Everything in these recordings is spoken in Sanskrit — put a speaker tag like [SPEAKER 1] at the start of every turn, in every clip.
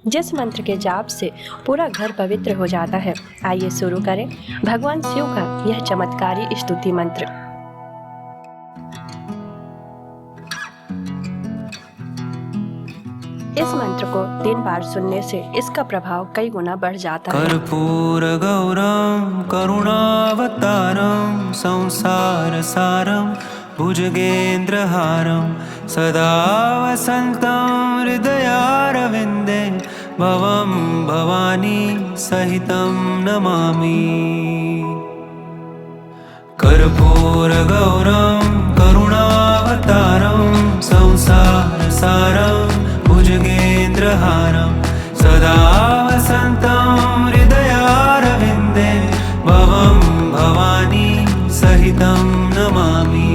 [SPEAKER 1] जिस मंत्र के जाप से पूरा घर पवित्र हो जाता है। आइए शुरू करें भगवान शिव का यह चमत्कारी स्तुति मंत्र। इस मंत्र को 3 बार सुनने से इसका प्रभाव कई गुना बढ़ जाता है।
[SPEAKER 2] कर्पूर गौरम करुणावतारम संसार सारम भुजगेन्द्रहारम सदा वसन्तं हृदयारविन्दे भवं भवानी सहितं नमामि। कर्पूर गौरम करुणावतारम संसार सारम भुजगेन्द्रहारम सदा वसन्तं हृदयारविन्दे भवं भवानी सहितं नमामि।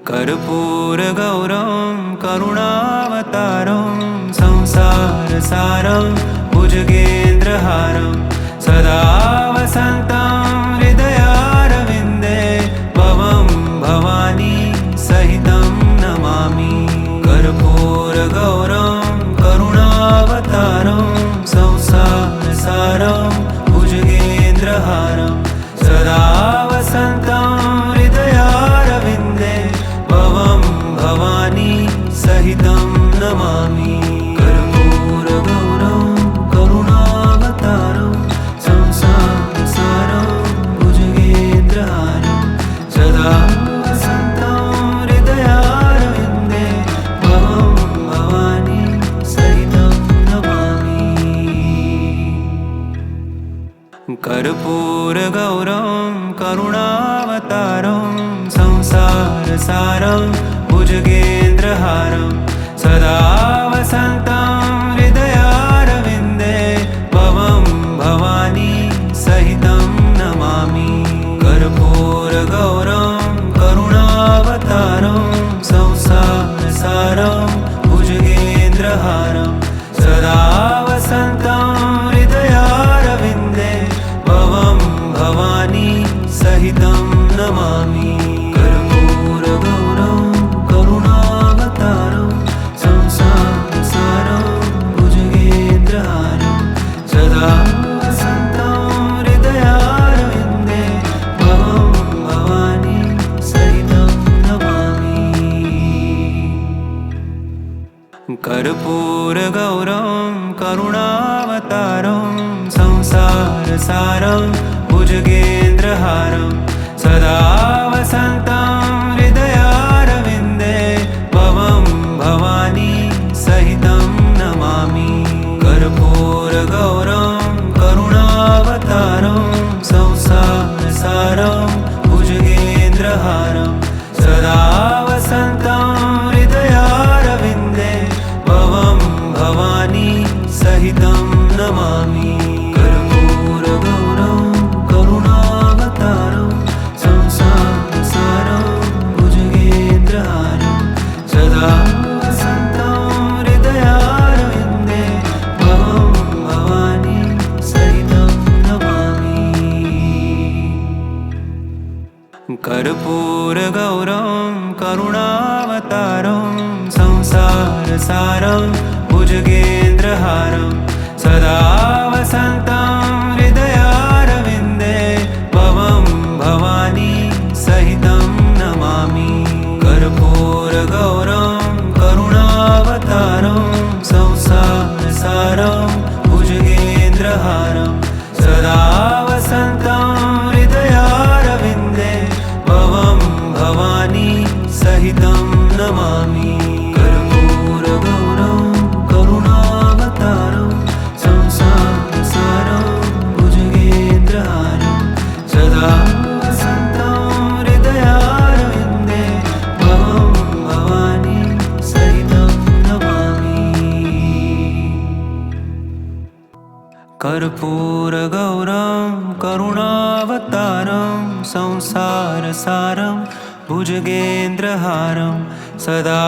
[SPEAKER 2] कर्पूर गौरम करुणावतारम संसार सारम भुजगेन्द्रहारम सदा वसन्तं हृदयारविन्दे भवं भवानी सहितं नमामि। कर्पूर गौरम करुणावतारम संसार सारम भुजगेन्द्रहारम सदा वसन्तं हृदयारविन्दे भवं भवानी सहितं नमामि। कर्पूर गौरम करुणावतारम संसार सारम भुजगेन्द्रहारम सदा वसन्तं हृदयारविन्दे भवं भवानी सहितं नमामि। कर्पूर गौरम करुणावतारम संसार सारम भुजगेन्द्रहारम सदा वसन्तं हृदयारविन्दे भवं भवानी सहितं नमामि। कर्पूर गौरम करुणावतारम संसार सारम भुजगेन्द्रहारम सदा वसन्तं हृदयारविन्दे भवं भवानी सहितं नमामि। कर्पूर गौरम करुणावतारम संसार सारम भुजगेन्द्रहारम सदा वसन्तं हृदयारविन्दे भवं भवानी सहितं नमामि। कर्पूर गौरम करुणावतारम संसार सारम भुजगेन्द्रहारम सदा वसन्तं हृदयारविन्दे भवं भवानी सहितं नमामि। कर्पूर गौरम करुणावतारम संसार सारम भुजगेन्द्रहारम सदा वसन्तं हृदयारविन्दे भवं भवानी सहितं नमामि। कर्पूर गौरम करुणावतारम संसार सारम भुजगेन्द्रहारम सदा वसन्तं हृदयारविन्दे भवं भवानी सहितं नमामि। कर्पूर गौरम करुणावतारम संसार सारम भुजगेन्द्रहारम सदा वसन्तं हृदयारविन्दे भवं भवानी सहितं नमामि। कर्पूर गौरम करुणावतारम संसार सारम भुजगेन्द्रहारम सदा वसन्तं हृदयारविन्दे भवानी सहितं नमामि कर्पूरगौरं करुणावतारं संसारसारं भुजगेन्द्रहारं सदा वसन्तं हृदयारविन्दे भवं भवानी सहितं नमामि कर्पूरगौरं करुणावतारं संसारसारं भुजगेन्द्रहारं सदा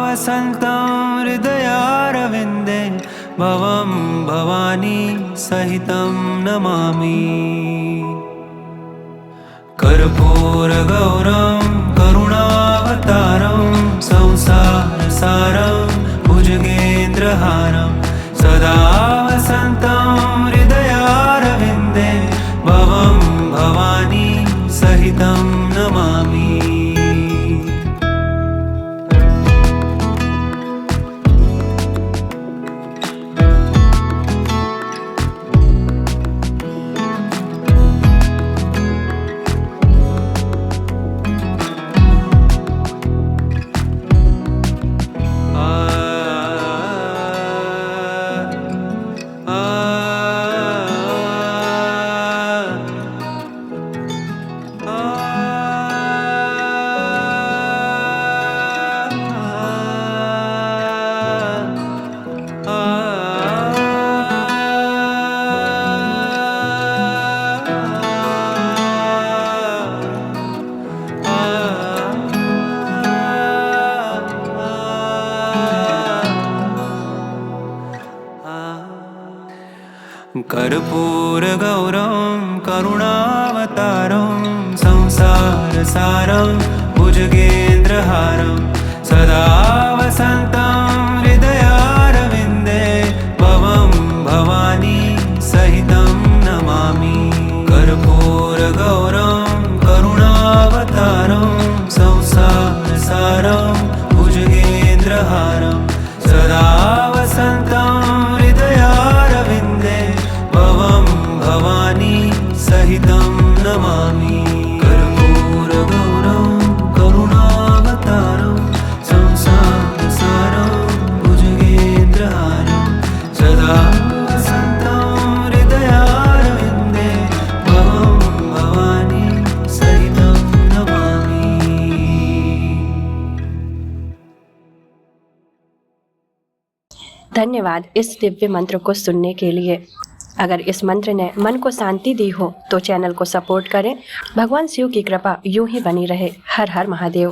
[SPEAKER 2] वसन्तं हृदयारविन्दे भवं भवानी सहितं नमामि कर्पूरगौरं करुणावतारं संसारसारं भुजगेन्द्रहारं सदा वसन्तं हृदयारविन्दे भवं भवानी सहितं नमामि कर्पूरगौरं करुणावतारं संसारसारं भुजगेन्द्रहारं सदा वसन्तं हृदयारविन्दे भवं भवानी सहितं नमामि कर्पूरगौरं करुणावतारं संसारसारं भुजगेन्द्रहारं सदा वसन्तं हृदयारविन्दे भवं भवानी सहितं नमामि कर्पूरगौरं करुणावतारं संसारसारं भुजगेन्द्रहारं सदा वसन्तं हृदयारविन्दे भवं भवानी सहितं नमामि।
[SPEAKER 1] धन्यवाद इस दिव्य मंत्र को सुनने के लिए। अगर इस मंत्र ने मन को शांति दी हो तो चैनल को सपोर्ट करें। भगवान शिव की कृपा यूं ही बनी रहे। हर हर महादेव।